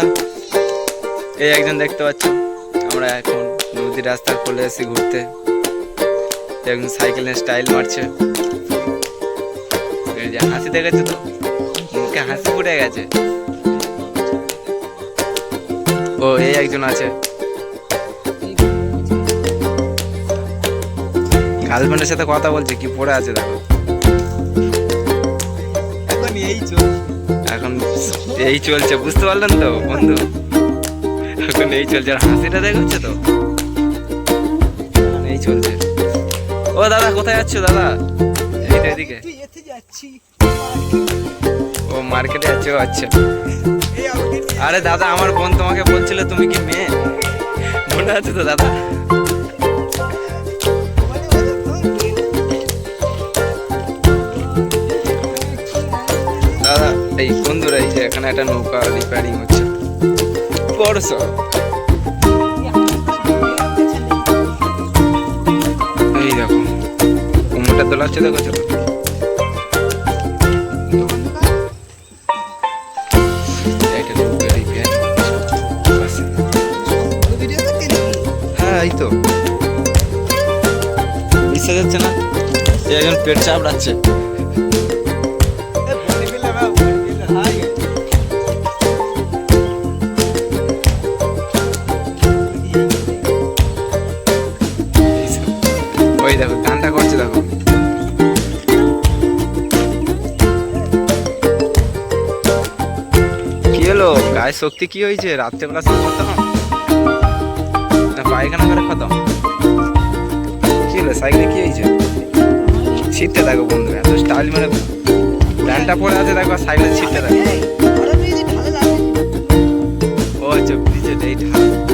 কথা। এই একজন দেখতে পাচ্ছ, আমরা এখন নদীর রাস্তার কোলে এসে ঘুরতে। একজন সাইকেলের স্টাইল মারছে। হাসি দেখেছো তো, মুখে হাসি ফুটে গেছে। ও এই একজন আছে, গার্লফ্রেন্ডের সাথে কথা বলছে, কি পড়ে আছে দেখো। এখন এই চলছে, বুঝতে পারলেন তো বন্ধু? এখন এই চলছে, আর হাসিটা দেখছে তো, এই চলছে। ও দাদা কোথায় যাচ্ছ দাদা? এইটা এদিকে। ও মার্কেটে যাচ্ছে। আচ্ছা, আরে দাদা আমার বোন তোমাকে বলছিল তুমি কি মেয়ে, মনে আছে তো দাদা? দাদা এই বন্ধুরা, এই যে এখানে একটা নৌকা রিপেয়ারিং হচ্ছে, বড় সড়। এই দেখো কুমোরটা দোলাচ্ছে, দেখো চলো। হ্যাঁ এই তো, বিশ্বাস হচ্ছে না, একজন পেট চাপড়াচ্ছে। ওই দেখো গানটা করছে, দেখো। কি হলো, গায়ে শক্তি কি হয়েছে? রাত্রেবেলা স্নান করতে হবে না, পায়খানা করে খতম? কি হলো, সাইকেলে কি হয়েছে? ছিটতে দেখো বন্ধু, এত স্টাইল মানে প্যান্টটা পরে আছে দেখো, সাইকেলে ছিটতে দেখো। ও আচ্ছা, ব্রিজে এই ঢাল।